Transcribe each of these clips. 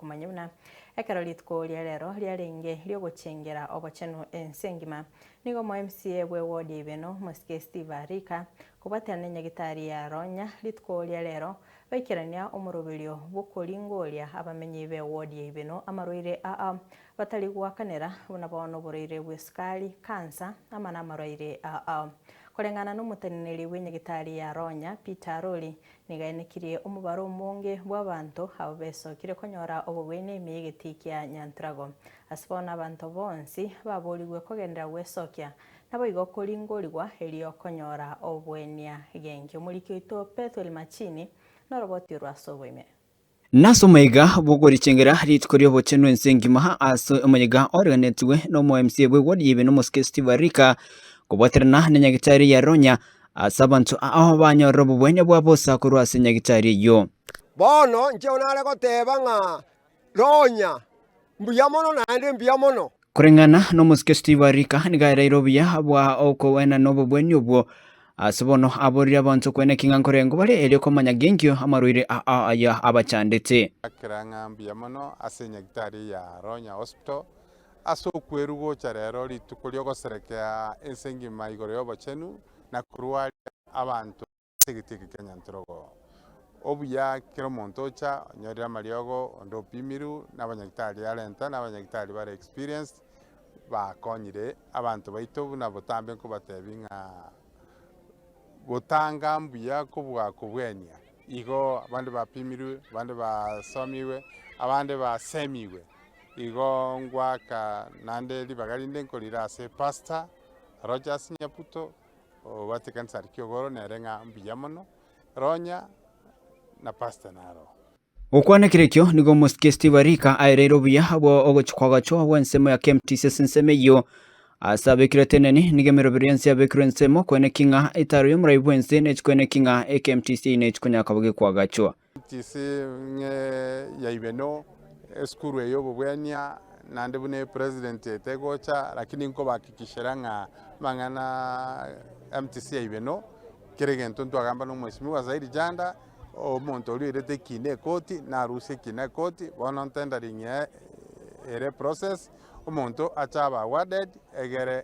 kumanyuna ekarolit ko lero liaringe lyogochengera obocheno ensengima nigo mo MCA we ward ibeno Moske Steve Arika kubatana nyagitari ya Ronya litko lero baikirania umurubirio bukolingolia abamenyi be ward ibeno amaroire batali gwakanera bonabono borire bweskali kansa amana amaroire Kolengana n'umuteneri w'inyagitari ya Ronya Peter Roli nigaenekirie umubaro munge bw'abantu abo besokire konyora obubwene emiyegeti kya Nyantrago asibona abantu bonsi baburiwe kogendera gwesokia nabo igokoringorigwa elio konyora obwenia genge muliki ito Petro Machini noroboti rwasobwime Naso maiga bugori chengera ritkorio bocheno ensengima aso maiga organetwe no mo MCA we ward yibe no Moske Steve Arika kubaterana na nyagitari ya Ronya asabantu aho banyoro bubwenya bwabosa kurwase nyagitari yo bono nje onale goteba nga Ronya mbuyamono nande mbuyamono kurengana no Moske Steve Arika nigaira bya bwa oko wena no bubwenyo bwo asabono aborira abantu kwene kingankorengo bale elyo komanya gengyo amaruire ya abachandete akiranga mbuyamono ase nyagitari ya Ronya Hospital aso kwerugo charero litukulyo goserekea ensengima igoro yobochenu na kurwali abantu segitiki Kenya ntrogo obuya kiro montocha nyorira mariogo ndo pimiru n'abanyagitari alenta n'abanyagitari bare experience bakonyire abantu baito na botambe ko batebinga botanga mbuya kubwa kubwenya igo abandi bapimiru abandi basomiwe abandi basemiwe igo ngwaka nande libagalinde nkolira ase Pastor Rogers Nyaputo Vatican Sarkiogoro nerenga mbuyamono Ronya na Pastor naro ukwana kirekyo nigo Moske Steve Arika airero bya abo ogochkwagacho wensemo ya KMTC sensemeyo asabe kireteneni nigemero biriansi ya bekrensemo kwene kinga itaro yomrai wense nechkwene kinga KMTC nechkunya kabage kwagacho KMTC nge ya ibeno eskuru eyo bwenya nande bune president etegocha lakini nko bakikishira nga mangana MTC ibeno kirege ntuntu agamba no mwesimiwa zaidi janda omuntu olirete kine koti na ruse kine koti bono tendering ere process omuntu achaba awarded egere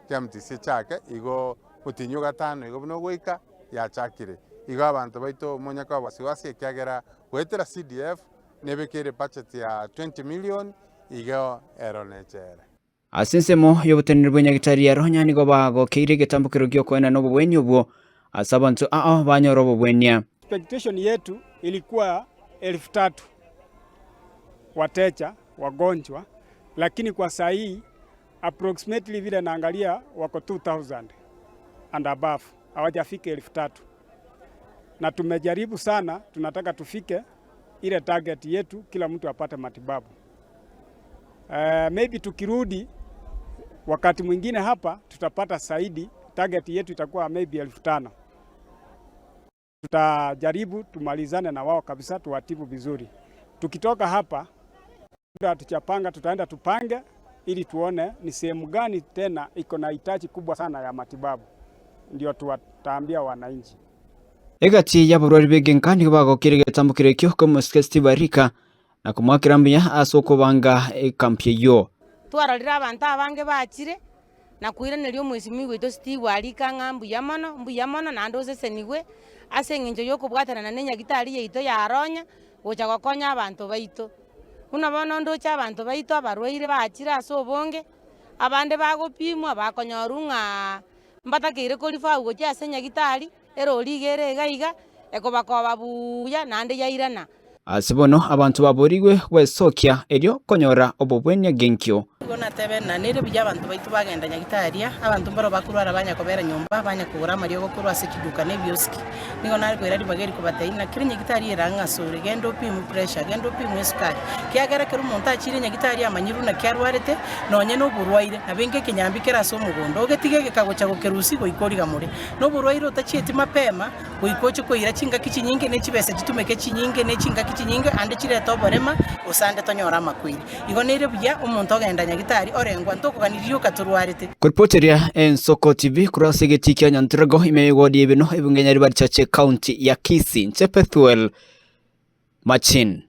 KMTC chake igo mutinyo gatano igo bino goika ya chakire igo abantu baito monyaka wasiwasi ekyagera wetera CDF nebekere budget ya 20 million igo eronechere asensemo yobutenere bw'nyagitari ya Ronya nigo bago keire getambukiro gyo kwena no bubwenyo bwo asabantu banyoro bubwenya expectation yetu ilikuwa 3,000 wateja wagonjwa, lakini kwa saa hii approximately vile naangalia wako 2,000 and above, hawajafika 3,000 na tumejaribu sana, tunataka tufike ile target yetu kila mtu apate matibabu. Maybe tukirudi wakati mwingine hapa tutapata zaidi, target yetu itakuwa maybe 5,000. Tutajaribu tumalizane na wao kabisa, tuwatibu vizuri. Tukitoka hapa tutachapanga, tutaenda tupange ili tuone ni sehemu gani tena iko na hitaji kubwa sana ya matibabu, ndio tutaambia wananchi. Egati ya burwari begenkani bago kirege tambukire kyo ko Moske Steve Arika na kumwakirambya asoko banga ekampye yo twararira abantu abange bachire na kuiranelio mwesimi wito Steve Arika mbuyamono nando seniwe ase nginjo yokubwatana na nyagitari yeito ya Ronya gocha gokonya abantu baito una bono ndocha abantu baito abarwaire bachire aso bonge abande bagopimwa bakonyorunga mbatakire korifa gocha ase nyagitari eroligere gaiga ekobakoba buya nande yairana asibono abantu baburiwe wesokia elio konyora obubwenya genkyo gona tebe na nere bya abantu baitu bagenda nyagitaria abantu mbaro bakurwara banya kobera nyumba banya kugura mariyo gokurwa ase kiduka ne bioski nigo nari kwera bageri kubateina kiri nyagitaria eranga sore gendo pimu pressure gendo pimu sukari kiagera keru umuntu akiri nyagitaria amanyiru na kyarwarete nonye no burwaire na benge kinyambikera so mugondo ogetige kagocha gokerusi goikoriga muri no burwaire utachieti mapema goikoche koira chinga kichinyinge ne chibese gitumeke chinyinge ne chinga kichinyinge ande chire toborema usande tonyora makwiri igo nere bya umuntu ogenda nyagitari orengwa ntokuganirio katurwarite Kurpoteria Ensoko TV kurasegeti kya Nyantrago imeyegodi ebino ebungenyari bari chache county ya Kisii Chepethwel Machin